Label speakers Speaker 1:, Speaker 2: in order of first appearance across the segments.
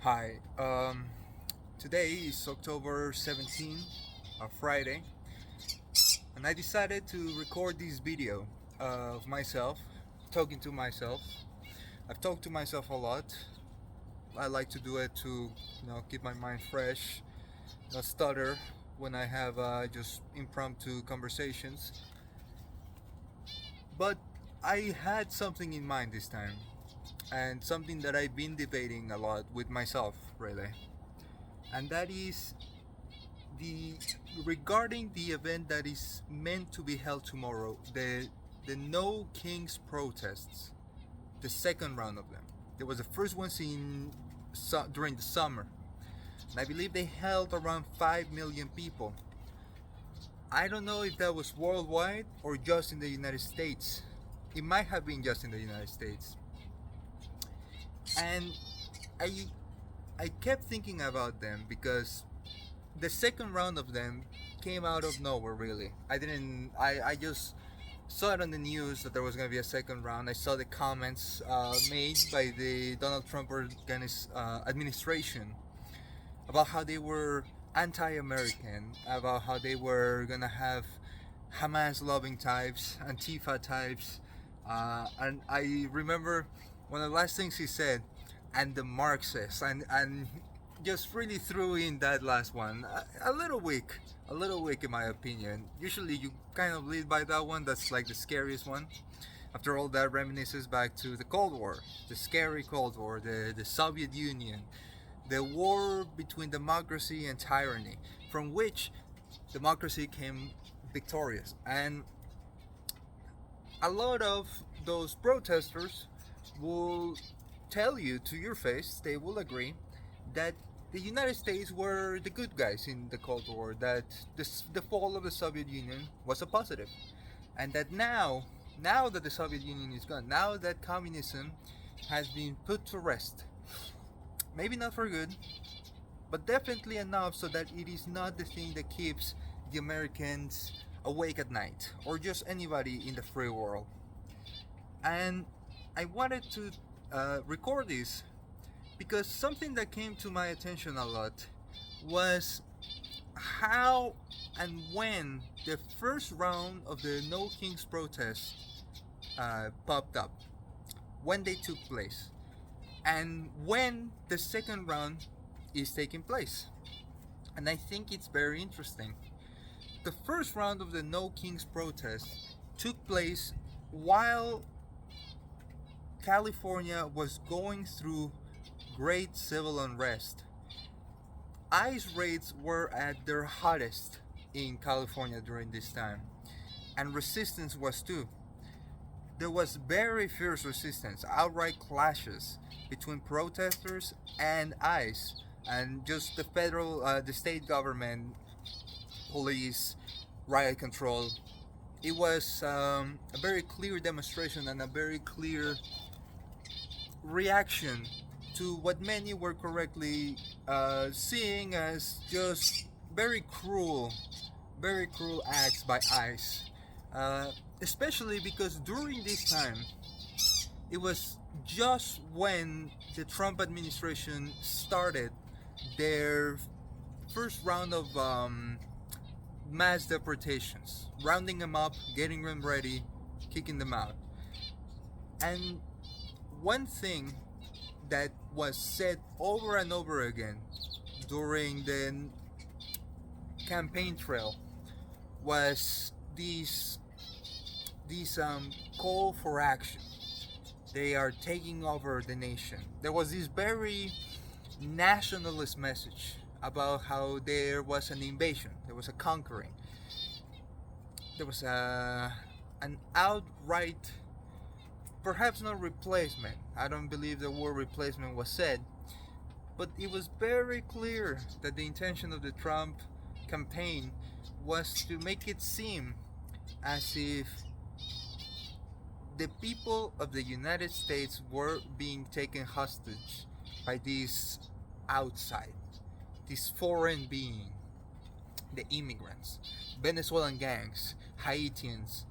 Speaker 1: Hi, today is October 17th, a Friday, and I decided to record this video of myself, talking to myself. I've talked to myself a lot. I like to do it to, keep my mind fresh, not stutter when I have just impromptu conversations. But I had something in mind this time, and something that I've been debating a lot with myself, really, and that is the regarding the event that is meant to be held tomorrow, the No Kings protests, the second round of them. There was the first ones during the summer, and I believe they held around 5 million people. I don't know if that was worldwide or just in the United States. It might have been just in the United States, and I I kept thinking about them because the second round of them came out of nowhere. Really, I just saw it on the news that there was going to be a second round. I saw the comments made by the Donald Trump administration about how they were anti-American, about how they were going to have Hamas-loving types, Antifa types, and I remember one of the last things he said, and the Marxists, and just really threw in that last one. A little weak in my opinion. Usually you kind of lead by that one. That's like the scariest one. After all, that reminisces back to the Cold War, the scary Cold War, the Soviet Union, the war between democracy and tyranny, from which democracy came victorious. And a lot of those protesters will tell you to your face, they will agree, that the United States were the good guys in the Cold War, that the fall of the Soviet Union was a positive, and that now that the Soviet Union is gone, now that communism has been put to rest, maybe not for good, but definitely enough so that it is not the thing that keeps the Americans awake at night, or just anybody in the free world. And I wanted to record this because something that came to my attention a lot was how and when the first round of the No Kings protests popped up, when they took place, and when the second round is taking place. And I think it's very interesting. The first round of the No Kings protests took place while California was going through great civil unrest. ICE raids were at their hottest in California during this time, and resistance was too. There was very fierce resistance, outright clashes between protesters and ICE, and just the state government, police, riot control. It was a very clear demonstration and a very clear reaction to what many were correctly seeing as just very very cruel acts by ICE. Especially because during this time, it was just when the Trump administration started their first round of mass deportations, rounding them up, getting them ready, kicking them out. And one thing that was said over and over again during the campaign trail was these call for action. They are taking over the nation. There was this very nationalist message about how there was an invasion, there was a conquering, there was an outright, perhaps not replacement. I don't believe the word replacement was said, but it was very clear that the intention of the Trump campaign was to make it seem as if the people of the United States were being taken hostage by this outside, this foreign being, the immigrants, Venezuelan gangs, Haitians.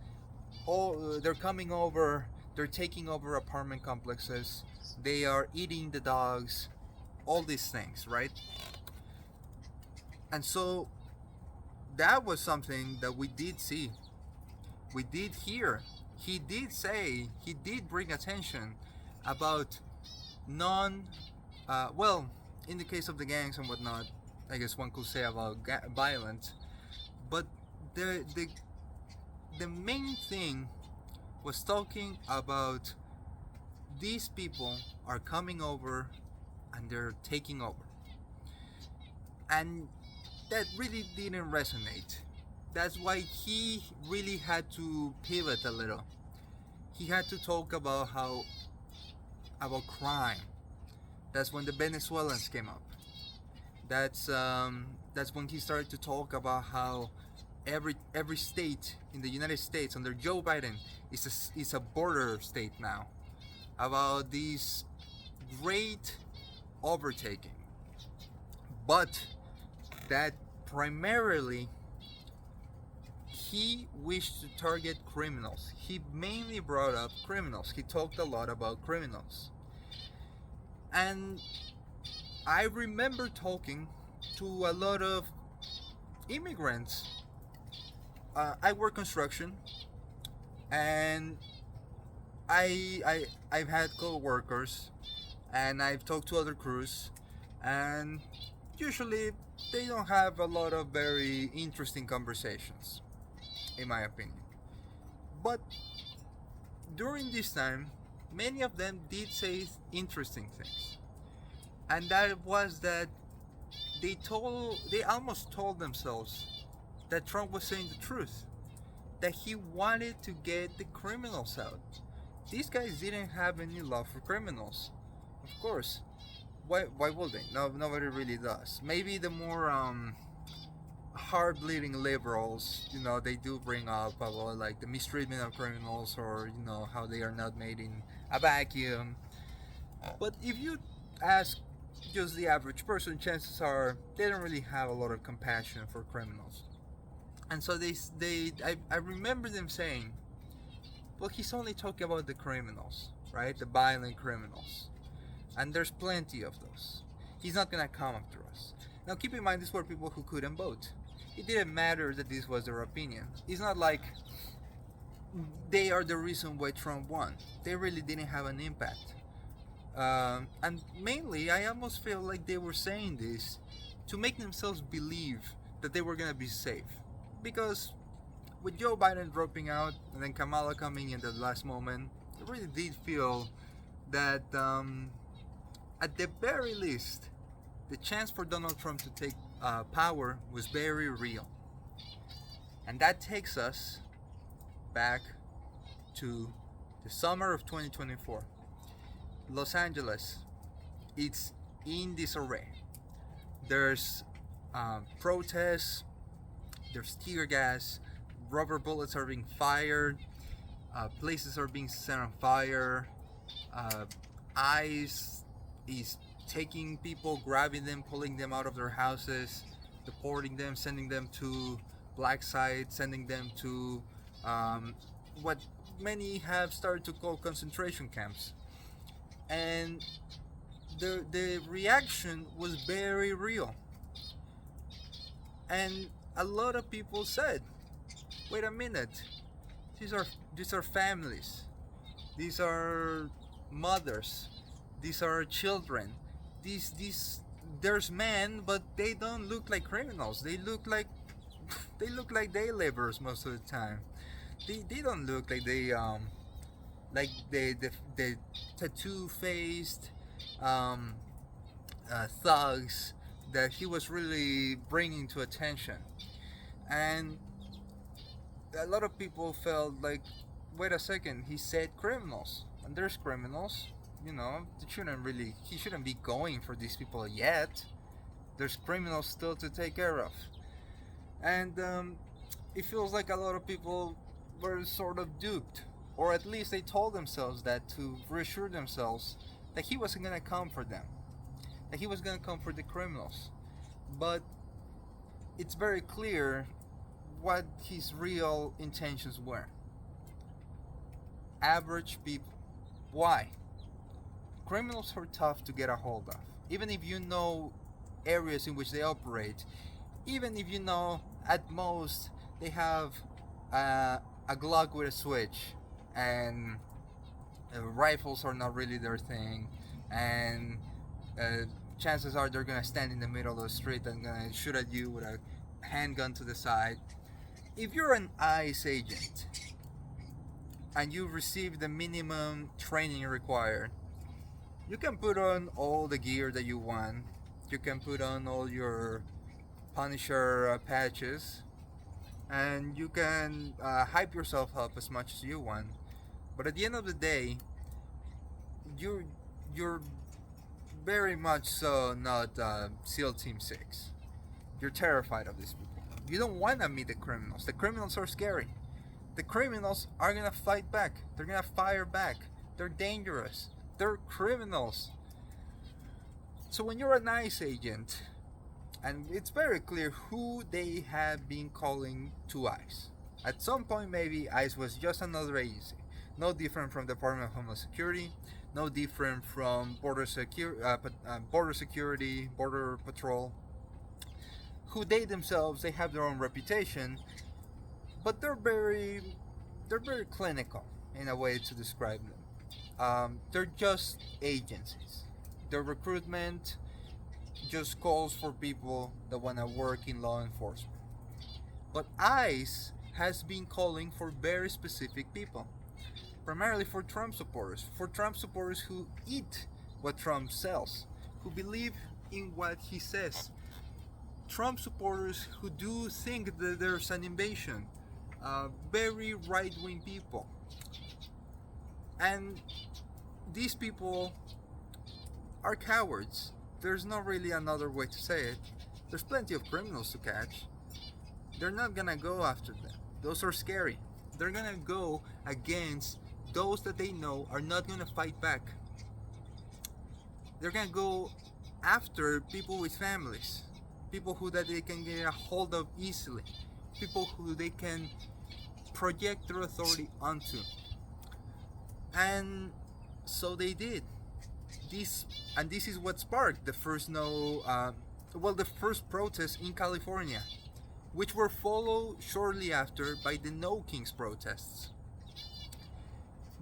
Speaker 1: All they're coming over, they're taking over apartment complexes, they are eating the dogs, all these things, right? And so that was something that we did see, we did hear. He did say, he did bring attention about non, well, in the case of the gangs and whatnot, I guess one could say about violence, but the the main thing was talking about these people are coming over and they're taking over. And that really didn't resonate. That's why he really had to pivot a little. He had to talk about about crime. That's when the Venezuelans came up. That's when he started to talk about how every state in the United States under Joe Biden is a border state now. About these great overtaking, but that primarily he wished to target criminals. He mainly brought up criminals. He talked a lot about criminals. And I remember talking to a lot of immigrants. I work construction, and I've had co-workers, and I've talked to other crews, and usually they don't have a lot of very interesting conversations, in my opinion. But during this time, many of them did say interesting things, and that was that they almost told themselves that Trump was saying the truth, that he wanted to get the criminals out. These guys didn't have any love for criminals, of course. Why would they? No, nobody really does. Maybe the more hard-bleeding liberals, they do bring up about like the mistreatment of criminals, or how they are not made in a vacuum. But if you ask just the average person, chances are they don't really have a lot of compassion for criminals. And so I remember them saying, well, he's only talking about the criminals, right? The violent criminals. And there's plenty of those. He's not gonna come after us. Now keep in mind, these were people who couldn't vote. It didn't matter that this was their opinion. It's not like they are the reason why Trump won. They really didn't have an impact. And mainly, I almost feel like they were saying this to make themselves believe that they were gonna be safe. Because with Joe Biden dropping out and then Kamala coming in the last moment, I really did feel that at the very least, the chance for Donald Trump to take power was very real. And that takes us back to the summer of 2024. Los Angeles, it's in disarray. There's protests, there's tear gas, rubber bullets are being fired, places are being set on fire, ICE is taking people, grabbing them, pulling them out of their houses, deporting them, sending them to black sites, sending them to what many have started to call concentration camps. And the reaction was very real. And a lot of people said, wait a minute, these are families, these are mothers, these are children, these there's men, but they don't look like criminals. They look like day laborers most of the time. They don't look like the tattoo faced thugs that he was really bringing to attention. And a lot of people felt like, wait a second, he said criminals, and there's criminals. He shouldn't be going for these people yet. There's criminals still to take care of. And it feels like a lot of people were sort of duped, or at least they told themselves that to reassure themselves that he wasn't gonna come for them, that he was gonna come for the criminals. But it's very clear what his real intentions were. Average people. Why? criminals are tough to get a hold of. Even if you know areas in which they operate, even if you know at most they have a Glock with a switch, and rifles are not really their thing, and uh, chances are they're gonna stand in the middle of the street and gonna shoot at you with a handgun to the side. If you're an ICE agent and you receive the minimum training required, you can put on all the gear that you want. You can put on all your Punisher patches, and you can hype yourself up as much as you want. But at the end of the day, you're you're very much so not SEAL Team 6. You're terrified of these people. You don't want to meet the criminals. The criminals are scary. The criminals are gonna fight back. They're gonna fire back. They're dangerous. They're criminals. So when you're an ICE agent, and it's very clear who they have been calling to ICE. At some point, maybe ICE was just another agency, no different from the Department of Homeland Security, no different from Border Security, Border Patrol, who they themselves, they have their own reputation, but they're very clinical in a way to describe them. They're just agencies. Their recruitment just calls for people that want to work in law enforcement. But ICE has been calling for very specific people, primarily for Trump supporters who eat what Trump sells, who believe in what he says, Trump supporters who do think that there's an invasion, very right-wing people. And these people are cowards. There's not really another way to say it. There's plenty of criminals to catch. They're not gonna go after them. Those are scary. They're gonna go against those that they know are not gonna fight back. They're gonna go after people with families, people who that they can get a hold of easily, people who they can project their authority onto. And so they did. This is what sparked the first the first protest in California, which were followed shortly after by the No Kings protests.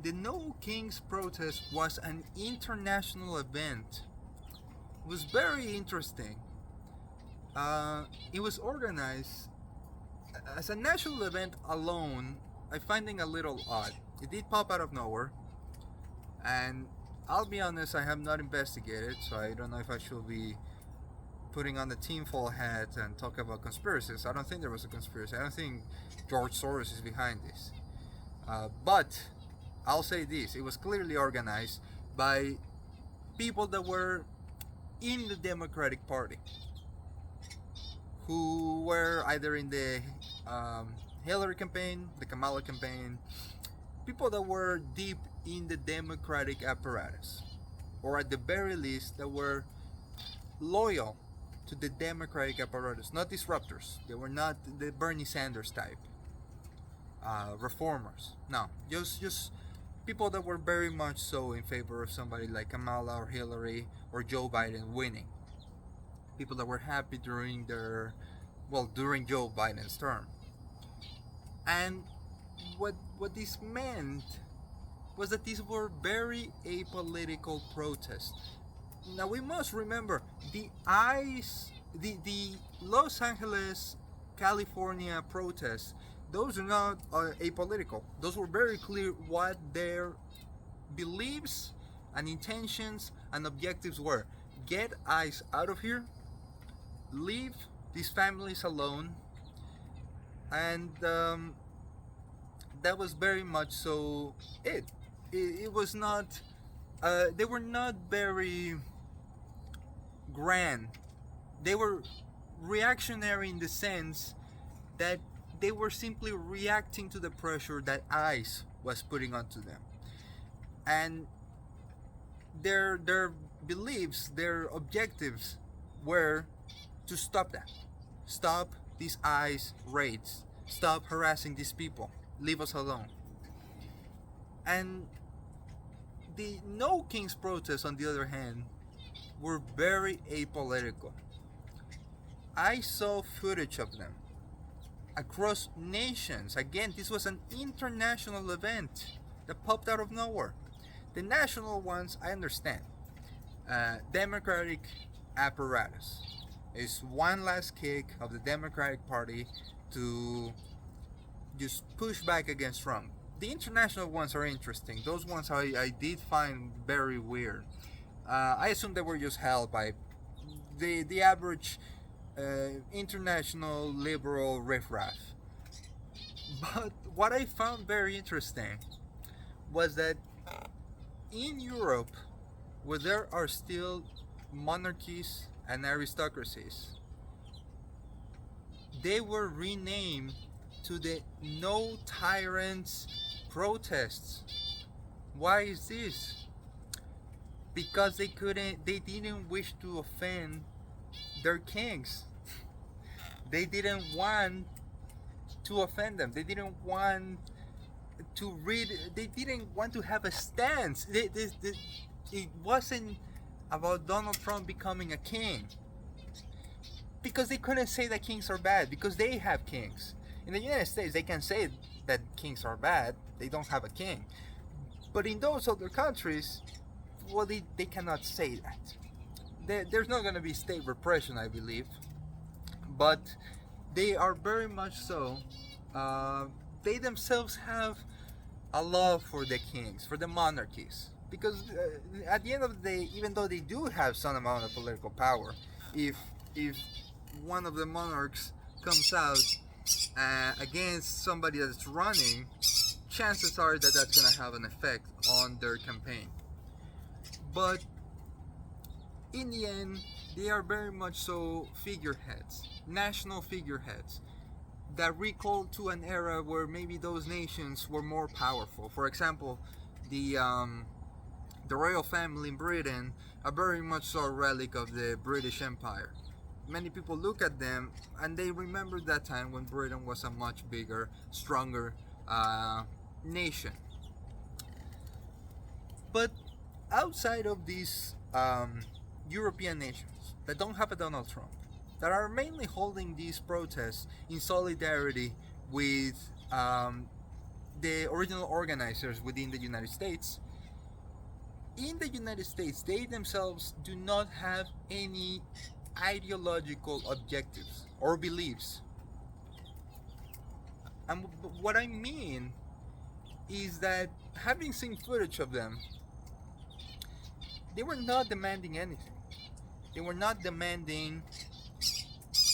Speaker 1: The No Kings protest was an international event. It was very interesting. It was organized as a national event alone. I find it a little odd. It did pop out of nowhere, and I'll be honest, I have not investigated, so I don't know if I should be putting on the tinfoil hat and talk about conspiracies. I don't think there was a conspiracy. I don't think George Soros is behind this. But I'll say this, it was clearly organized by people that were in the Democratic Party, who were either in the Hillary campaign, the Kamala campaign, people that were deep in the Democratic apparatus, or at the very least that were loyal to the Democratic apparatus, not disruptors. They were not the Bernie Sanders type reformers. No, just people that were very much so in favor of somebody like Kamala or Hillary or Joe Biden winning. People that were happy during Joe Biden's term. And what this meant was that these were very apolitical protests. Now we must remember the Los Angeles, California protests. Those are not apolitical. Those were very clear what their beliefs and intentions and objectives were. Get ICE out of here. Leave these families alone. And that was very much so it. It was not, they were not very grand. They were reactionary in the sense that they were simply reacting to the pressure that ICE was putting onto them. And their beliefs, their objectives were to stop that. Stop these ICE raids. Stop harassing these people. Leave us alone. And The No Kings protests, on the other hand, were very apolitical. I saw footage of them across nations. Again, this was an international event that popped out of nowhere. The national ones, I understand. Democratic apparatus is one last kick of the Democratic Party to just push back against Trump. The international ones are interesting. Those ones I did find very weird. I assume they were just held by the average international liberal riffraff. But what I found very interesting was that in Europe, where there are still monarchies and aristocracies, they were renamed to the No Tyrants protests. Why is this? Because they didn't wish to offend their kings. They didn't want to offend them. They didn't want to read. They didn't want to have a stance. It wasn't about Donald Trump becoming a king, because they couldn't say that kings are bad, because they have kings. In the United States, they can say that kings are bad. They don't have a king. But in those other countries, well, they cannot say that. There's not going to be state repression, I believe, but they are very much so. They themselves have a love for the kings, for the monarchies, because at the end of the day, even though they do have some amount of political power, if one of the monarchs comes out against somebody that's running, chances are that that's going to have an effect on their campaign. But in the end, they are very much so figureheads, national figureheads, that recall to an era where maybe those nations were more powerful. For example, the royal family in Britain are very much so a relic of the British Empire. Many people look at them and they remember that time when Britain was a much bigger, stronger nation. But outside of these European nations that don't have a Donald Trump, that are mainly holding these protests in solidarity with the original organizers within the United States, in the United States, they themselves do not have any ideological objectives or beliefs. And what I mean is that, having seen footage of them, they were not demanding anything. They were not demanding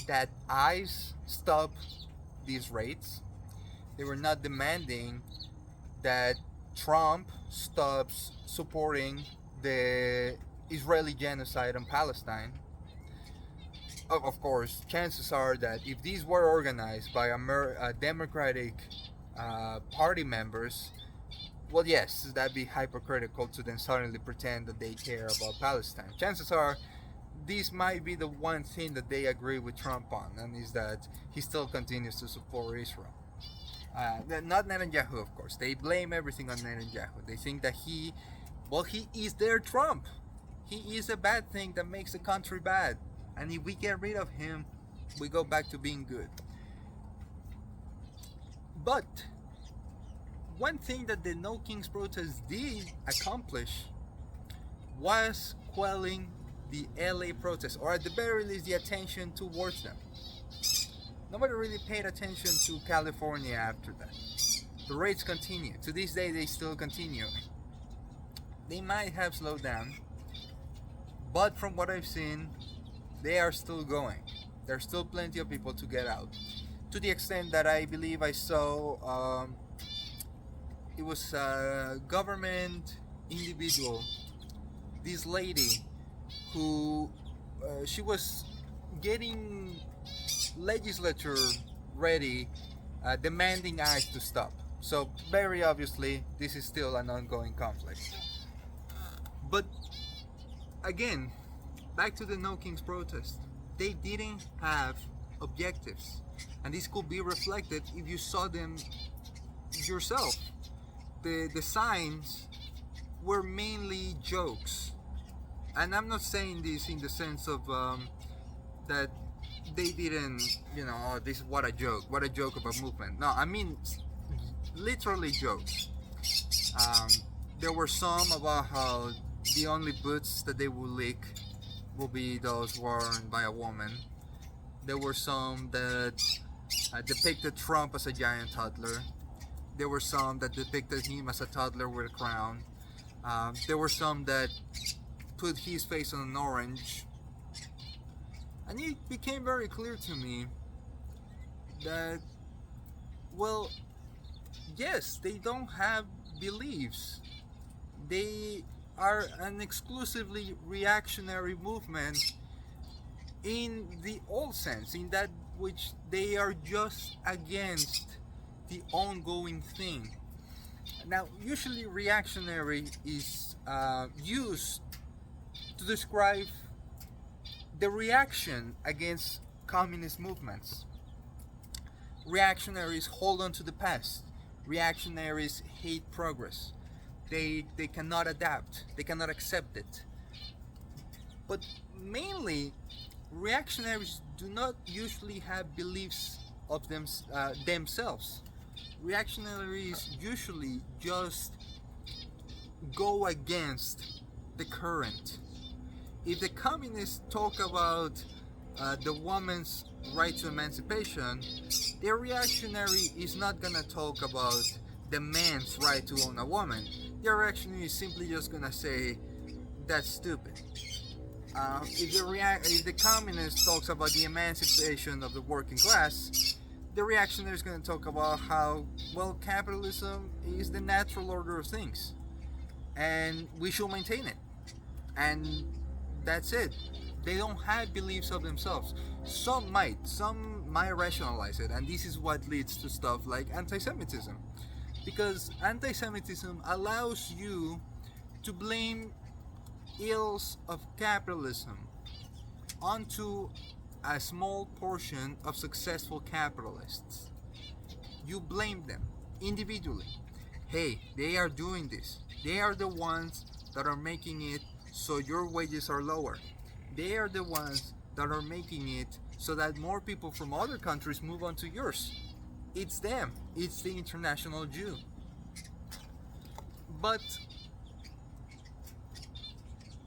Speaker 1: that ICE stop these raids. They were not demanding that Trump stops supporting the Israeli genocide on Palestine. Of course, chances are that if these were organized by Democratic Party members, well, yes, that'd be hypocritical to then suddenly pretend that they care about Palestine. Chances are this might be the one thing that they agree with Trump on, and is that he still continues to support Israel. Not Netanyahu, of course. They blame everything on Netanyahu. They think that he is their Trump. He is a bad thing that makes the country bad. And if we get rid of him, we go back to being good. But one thing that the No Kings protests did accomplish was quelling the LA protests, or at the very least the attention towards them. Nobody really paid attention to California after that. The raids continue. To this day, they still continue. They might have slowed down, but from what I've seen, they are still going. There's still plenty of people to get out. To the extent that I believe I saw it was a government individual, this lady, who she was getting legislature ready, demanding ICE to stop. So very obviously, this is still an ongoing conflict. But again, back to the No Kings protest. They didn't have objectives, and this could be reflected if you saw them yourself. The signs were mainly jokes. And I'm not saying this in the sense of that they didn't, oh, this what a joke of a movement. No, I mean literally jokes. Um, there were some about how the only boots that they will lick will be those worn by a woman. There were some that depicted Trump as a giant toddler. There were some that depicted him as a toddler with a crown. There were some that put his face on an orange. And it became very clear to me that, well, yes, they don't have beliefs. They are an exclusively reactionary movement in the old sense, in that which they are just against the ongoing thing. Now, usually reactionary is used to describe the reaction against communist movements. Reactionaries hold on to the past. Reactionaries hate progress. They cannot adapt. They cannot accept it. But mainly, reactionaries do not usually have beliefs of themselves. Reactionaries usually just go against the current. If the communists talk about the woman's right to emancipation, the reactionary is not gonna talk about the man's right to own a woman. The reactionary is simply just gonna say that's stupid. If the communist talks about the emancipation of the working class, the reactionary is going to talk about how, well, capitalism is the natural order of things, and we should maintain it. And that's it. They don't have beliefs of themselves. Some might rationalize it, and this is what leads to stuff like anti-Semitism, because anti-Semitism allows you to blame ills of capitalism onto a small portion of successful capitalists. You blame them individually. Hey, they are doing this. They are the ones that are making it so your wages are lower. They are the ones that are making it so that more people from other countries move on to yours. It's them. It's the international Jew. But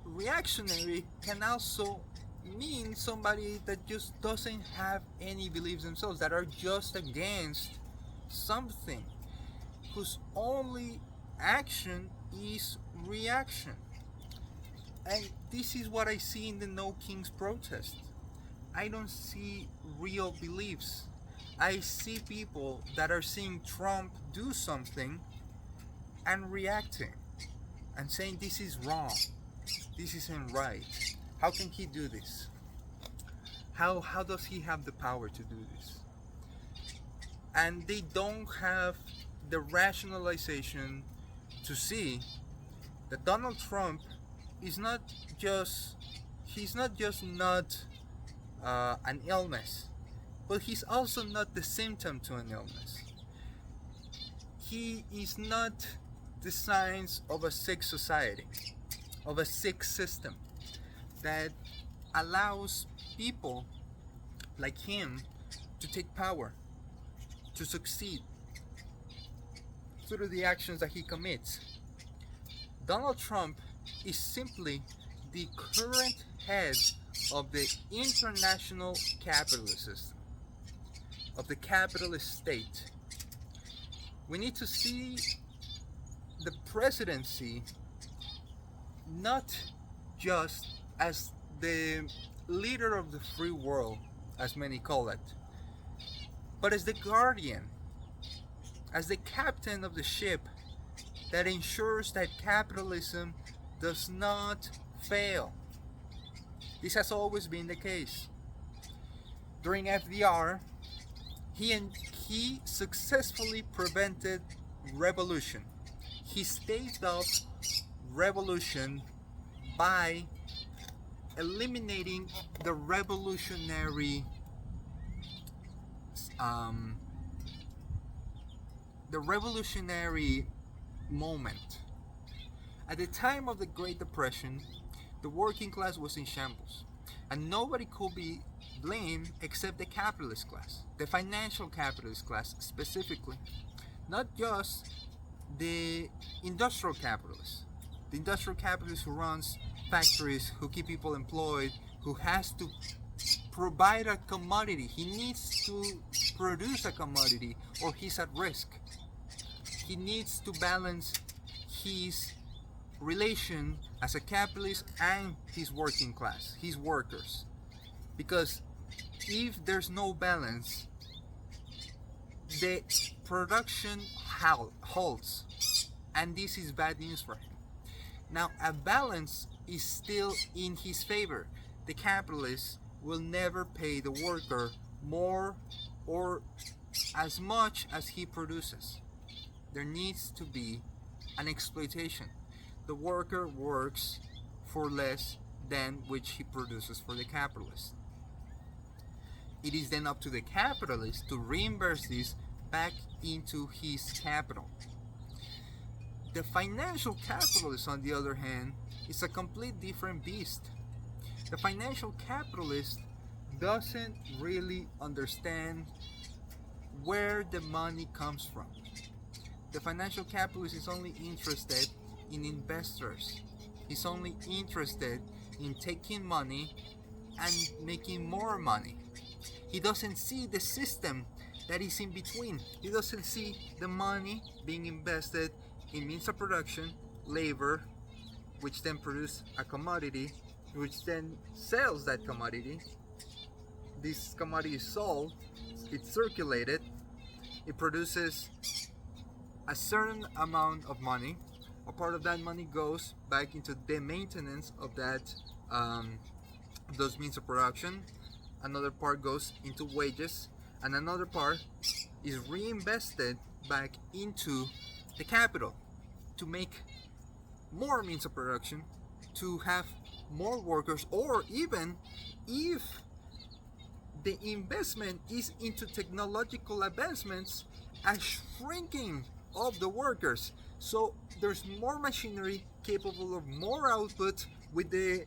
Speaker 1: reactionary can also mean somebody that just doesn't have any beliefs themselves, that are just against something, whose only action is reaction. And this is what I see in the No Kings protest. I don't see real beliefs. I see people that are seeing Trump do something and reacting and saying this is wrong. This isn't right. How can he do this? How does he have the power to do this? And they don't have the rationalization to see that Donald Trump is not just not an illness, but he's also not the symptom to an illness. He is not the signs of a sick society, of a sick system that allows people like him to take power, to succeed through the actions that he commits. Donald Trump is simply the current head of the international capitalist system, of the capitalist state. We need to see the presidency not just as the leader of the free world, as many call it, but as the guardian, as the captain of the ship that ensures that capitalism does not fail. This has always been the case. During FDR, he successfully prevented revolution. He staved off revolution by eliminating the revolutionary moment. At the time of the Great Depression, the working class was in shambles, and nobody could be blamed except the capitalist class, the financial capitalist class specifically, not just the industrial capitalist. The industrial capitalist who runs factories, who keep people employed, who has to provide a commodity. He needs to produce a commodity or he's at risk. He needs to balance his relation as a capitalist and his working class, his workers. Because if there's no balance, the production halts, and this is bad news for him. Now, a balance is still in his favor. The capitalist will never pay the worker more or as much as he produces. There needs to be an exploitation. The worker works for less than which he produces for the capitalist. It is then up to the capitalist to reimburse this back into his capital. The financial capitalist, on the other hand, is a complete different beast. The financial capitalist doesn't really understand where the money comes from. The financial capitalist is only interested in investors. He's only interested in taking money and making more money. He doesn't see the system that is in between. He doesn't see the money being invested in means of production, labor, which then produce a commodity, which then sells that commodity. This commodity is sold, it's circulated, it produces a certain amount of money. A part of that money goes back into the maintenance of that those means of production. Another part goes into wages, and another part is reinvested back into the capital to make more means of production, to have more workers, or even if the investment is into technological advancements, a shrinking of the workers. So there's more machinery capable of more output with the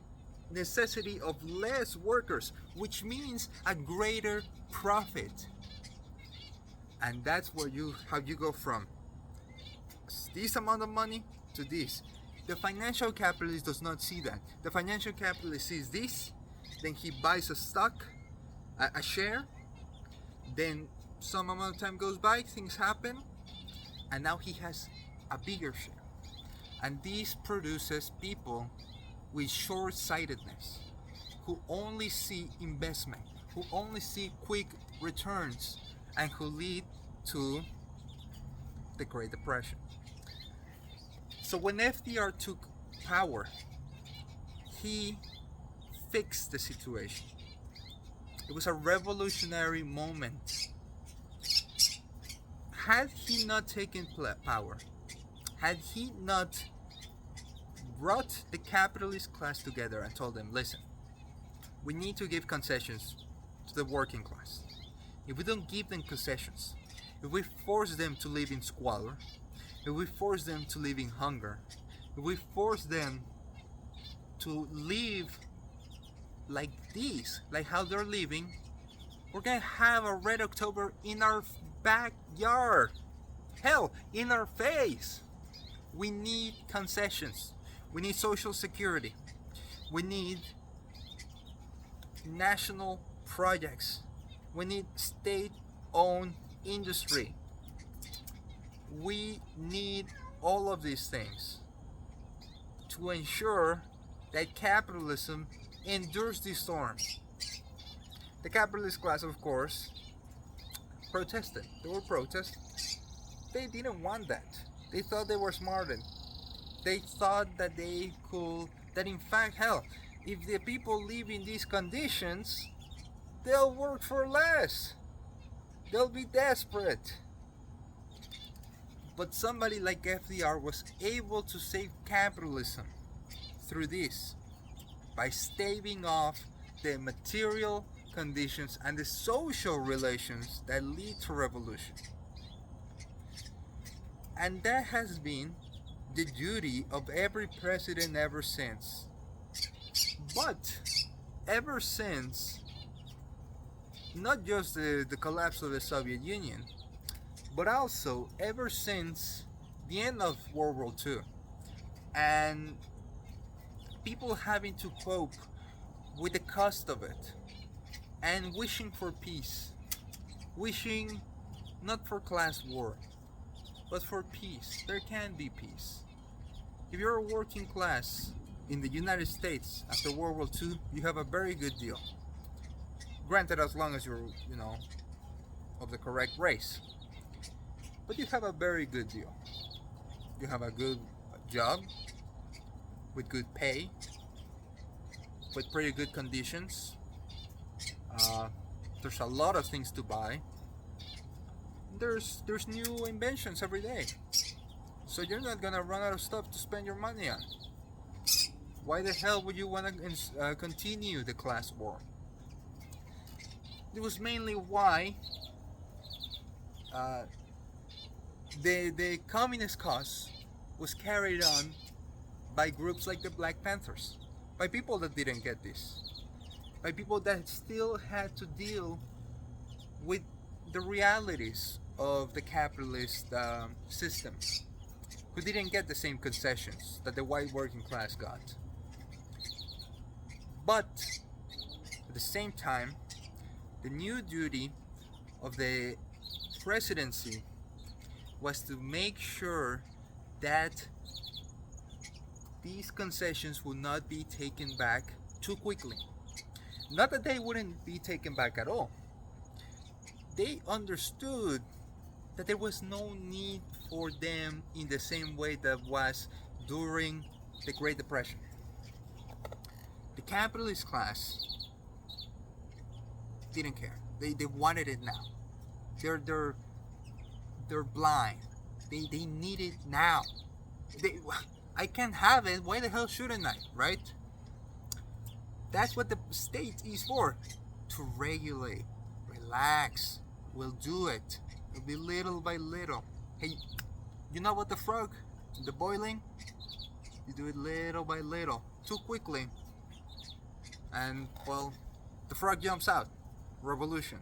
Speaker 1: necessity of less workers, which means a greater profit. And that's where how you go from this amount of money to this. The financial capitalist does not see that. The financial capitalist sees this, then he buys a stock, a share, then some amount of time goes by, things happen, and now he has a bigger share. And this produces people with short-sightedness, who only see investment, who only see quick returns, and who lead to the Great Depression. So when FDR took power, he fixed the situation. It was a revolutionary moment. Had he not taken power, had he not brought the capitalist class together and told them, listen, we need to give concessions to the working class. If we don't give them concessions, if we force them to live in squalor, if we force them to live in hunger, if we force them to live like this, like how they're living, we're gonna have a Red October in our backyard. Hell, in our face. We need concessions. We need social security. We need national projects. We need state-owned industry. We need all of these things to ensure that capitalism endures the storm. The capitalist class, of course, protested. There were protests. They didn't want that. They thought they were smarter. They thought that they could, that in fact, hell, if the people live in these conditions, they'll work for less. They'll be desperate. But somebody like FDR was able to save capitalism through this by staving off the material conditions and the social relations that lead to revolution. And that has been the duty of every president ever since. But ever since, not just the collapse of the Soviet Union, but also ever since the end of World War II, and people having to cope with the cost of it, and wishing for peace, wishing not for class war, but for peace. There can be peace. If you're a working class in the United States after World War II, you have a very good deal. Granted, as long as you're, of the correct race. But you have a very good deal. You have a good job with good pay, with pretty good conditions. There's a lot of things to buy. There's new inventions every day. So you're not gonna run out of stuff to spend your money on. Why the hell would you want to continue the class war? It was mainly why the communist cause was carried on by groups like the Black Panthers, by people that didn't get this, by people that still had to deal with the realities of the capitalist system, who didn't get the same concessions that the white working class got. But at the same time, the new duty of the presidency was to make sure that these concessions would not be taken back too quickly. Not that they wouldn't be taken back at all. They understood that there was no need for them in the same way that was during the Great Depression. The capitalist class didn't care. They wanted it now. They're blind. They need it now. I can't have it. Why the hell shouldn't I? Right? That's what the state is for. To regulate. Relax. We'll do it. It'll be little by little. Hey, you know what the frog? The boiling? You do it little by little. Too quickly. And, well, the frog jumps out. Revolution.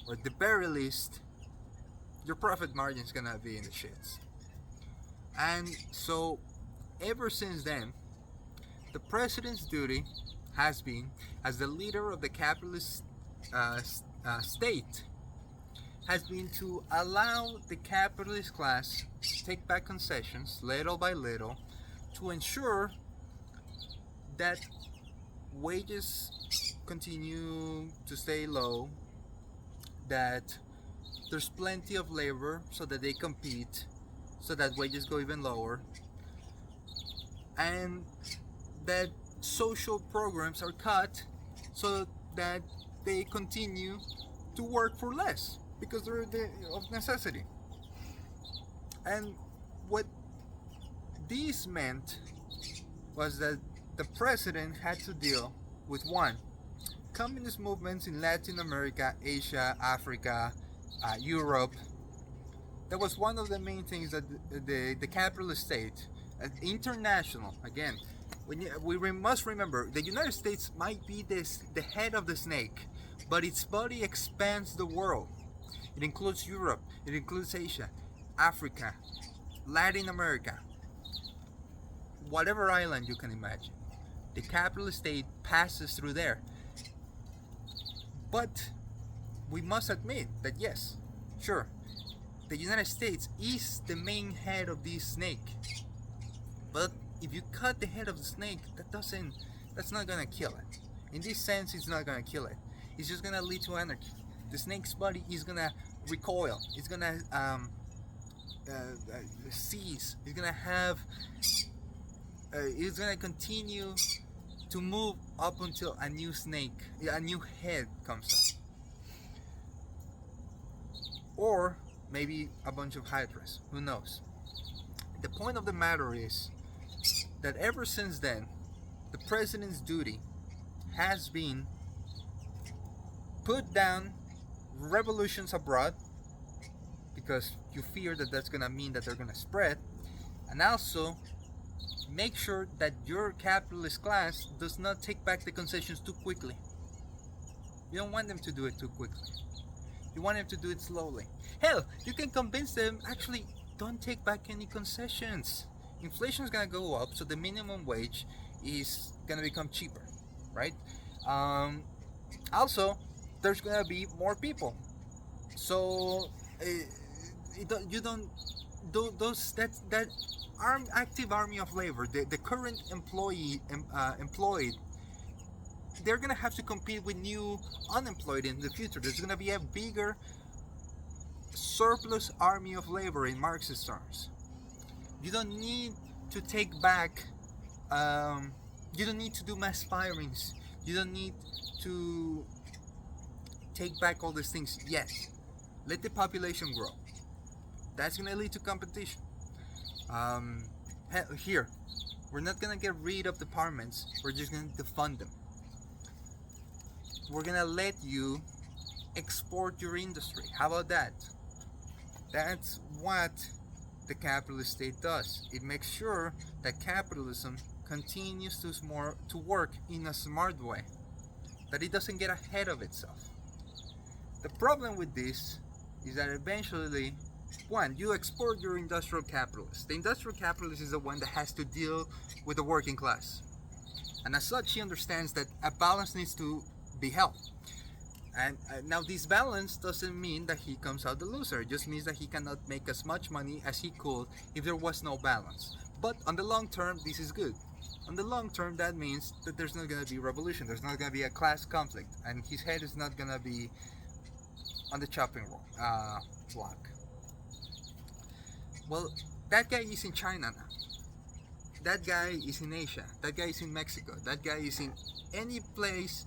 Speaker 1: Or at the very least, your profit margin is gonna be in the shits. And so, ever since then, the president's duty has been, as the leader of the capitalist state, has been to allow the capitalist class to take back concessions little by little to ensure that wages continue to stay low, that there's plenty of labor so that they compete, so that wages go even lower, and that social programs are cut so that they continue to work for less because they're of necessity. And what this meant was that the president had to deal with one, communist movements in Latin America, Asia, Africa, Europe. That was one of the main things that the capitalist state, international, again, we must remember the United States might be the head of the snake, but its body expands the world. It includes Europe, it includes Asia, Africa, Latin America, whatever island you can imagine. The capitalist state passes through there. But we must admit that yes, sure, the United States is the main head of this snake. But if you cut the head of the snake, that's not gonna kill it. In this sense, it's not gonna kill it. It's just gonna lead to anarchy. The snake's body is gonna recoil. It's gonna seize. It's gonna have. It's gonna continue to move up until a new head comes up, or maybe a bunch of hydras. Who knows? The point of the matter is that ever since then, the president's duty has been put down revolutions abroad, because you fear that that's gonna mean that they're gonna spread, And also, make sure that your capitalist class does not take back the concessions too quickly. You don't want them to do it too quickly. You want them to do it slowly. Hell, you can convince them, actually, don't take back any concessions. Inflation is gonna go up, so the minimum wage is gonna become cheaper, right? Um, Also, there's gonna be more people, so you don't do those that active army of labor, the current employed, they're gonna have to compete with new unemployed in the future. There's gonna be a bigger surplus army of labor in Marxist terms. You don't need to take back. You don't need to do mass firings. You don't need to take back all these things yet. Let the population grow. That's gonna lead to competition. Here, we're not gonna get rid of departments. We're just gonna defund them. We're gonna let you export your industry. How about that? That's what the capitalist state does. It makes sure that capitalism continues to work in a smart way, that it doesn't get ahead of itself. The problem with this is that eventually, one, you export your industrial capitalist. The industrial capitalist is the one that has to deal with the working class. And as such, he understands that a balance needs to be held. And now this balance doesn't mean that he comes out the loser. It just means that he cannot make as much money as he could if there was no balance. But on the long term, this is good. On the long term, that means that there's not going to be revolution. There's not going to be a class conflict. And his head is not going to be on the chopping block. Well, that guy is in China now. That guy is in Asia. That guy is in Mexico. That guy is in any place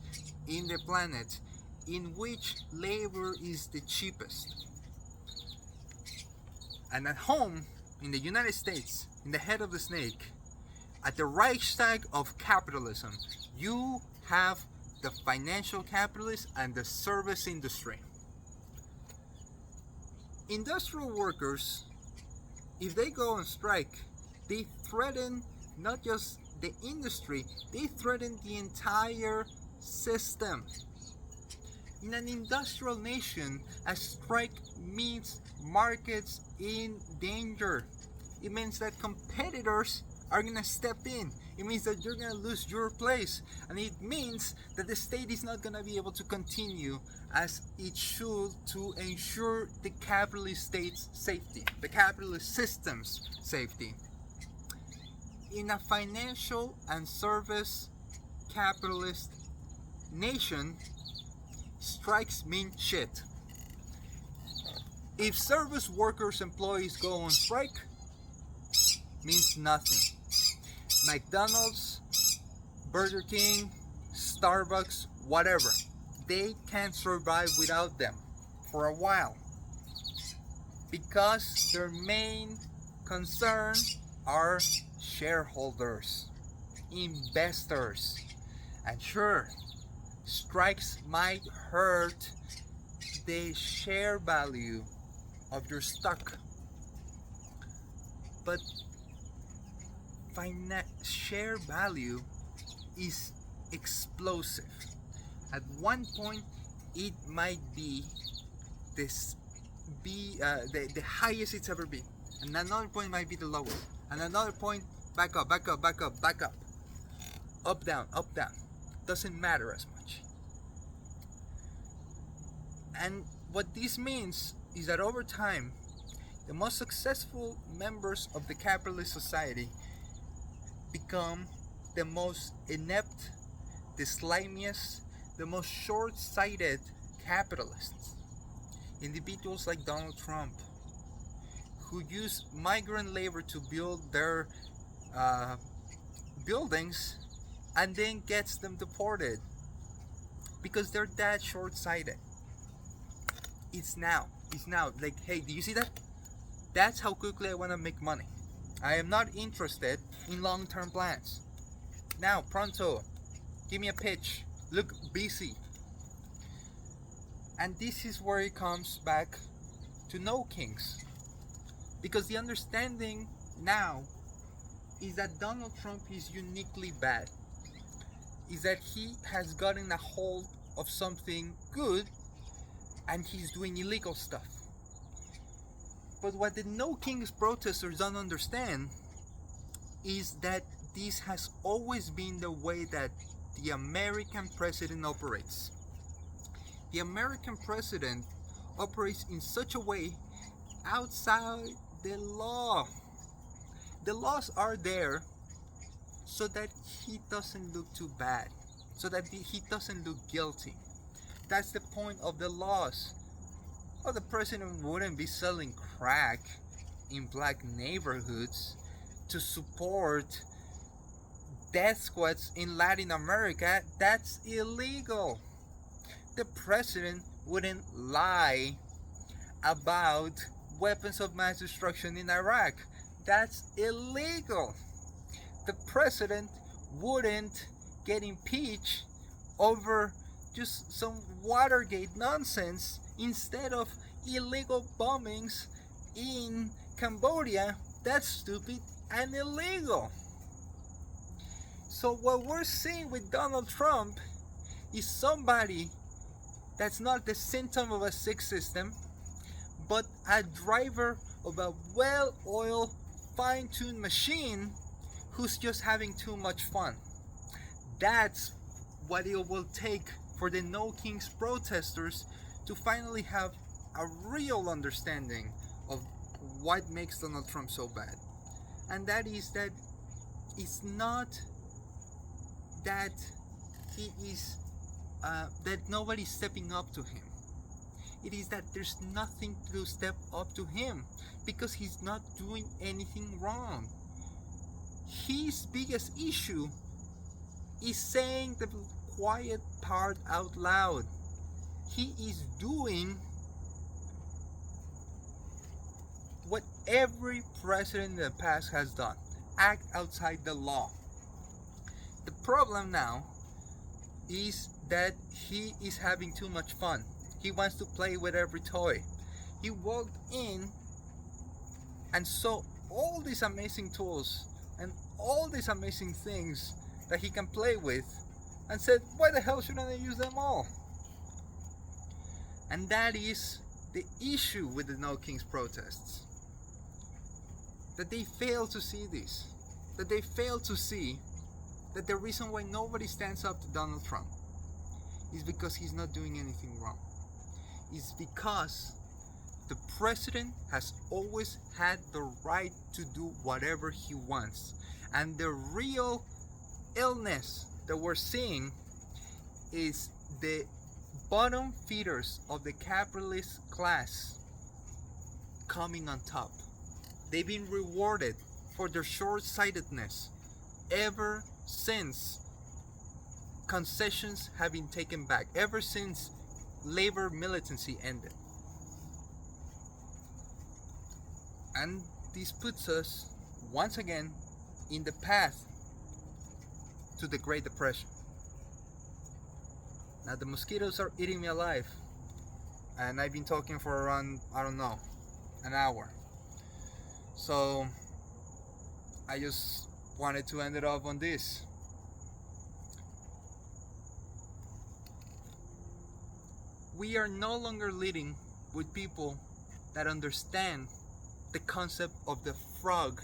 Speaker 1: in the planet in which labor is the cheapest. And at home, in the United States, in the head of the snake, at the Reichstag of capitalism, you have the financial capitalist and the service industry. Industrial workers, if they go on strike, they threaten not just the industry, they threaten the entire system. In an industrial nation, a strike means markets in danger. It means that competitors are going to step in. It means that you're going to lose your place. And it means that the state is not going to be able to continue as it should to ensure the capitalist state's safety, the capitalist system's safety. In a financial and service capitalist nation, strikes mean shit. If service workers' employees go on strike, means nothing. McDonald's, Burger King, Starbucks, whatever, they can't survive without them for a while, because their main concern are shareholders, investors. And sure, strikes might hurt the share value of your stock, but share value is explosive. At one point, it might be the highest it's ever been, and another point might be the lowest, and another point back up, up down. Doesn't matter as much. And what this means is that over time, the most successful members of the capitalist society become the most inept, the slimiest, the most short-sighted capitalists. Individuals like Donald Trump, who use migrant labor to build their buildings and then gets them deported because they're that short-sighted. It's now. Like, hey, do you see that? That's how quickly I want to make money. I am not interested in long-term plans. Now, pronto, give me a pitch. Look busy. And this is where it comes back to no kings. Because the understanding now is that Donald Trump is uniquely bad. Is that he has gotten a hold of something good and he's doing illegal stuff. But what the No Kings protesters don't understand is that this has always been the way that the American president operates. The American president operates in such a way outside the law. The laws are there so that he doesn't look too bad, so that he doesn't look guilty. That's the point of the laws. Well, the president wouldn't be selling crack in black neighborhoods to support death squads in Latin America. That's illegal. The president wouldn't lie about weapons of mass destruction in Iraq. That's illegal. The president wouldn't get impeached over just some Watergate nonsense instead of illegal bombings in Cambodia. That's stupid and illegal. So what we're seeing with Donald Trump is somebody that's not the symptom of a sick system, but a driver of a well-oiled, fine-tuned machine who's just having too much fun. That's what it will take for the No Kings protesters to finally have a real understanding of what makes Donald Trump so bad. And that is that it's not that he is that nobody's stepping up to him. It is that there's nothing to step up to him because he's not doing anything wrong. His biggest issue is saying the quiet part out loud. He is doing what every president in the past has done: act outside the law. The problem now is that he is having too much fun. He wants to play with every toy. He walked in and saw all these amazing tools and all these amazing things that he can play with and said, why the hell shouldn't I use them all? And that is the issue with the No Kings protests. That they fail to see this. That they fail to see that the reason why nobody stands up to Donald Trump is because he's not doing anything wrong. It's because the president has always had the right to do whatever he wants. And the real illness that we're seeing is the bottom feeders of the capitalist class coming on top. They've been rewarded for their short-sightedness ever since concessions have been taken back, ever since labor militancy ended. And this puts us once again in the path to the Great Depression. Now the mosquitoes are eating me alive, and I've been talking for around, I don't know, an hour. So I just wanted to end it off on this. We are no longer leading with people that understand the concept of the frog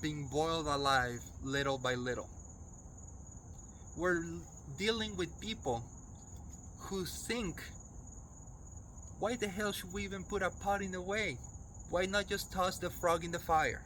Speaker 1: being boiled alive little by little. We're dealing with people who think, why the hell should we even put a pot in the way? Why not just toss the frog in the fire?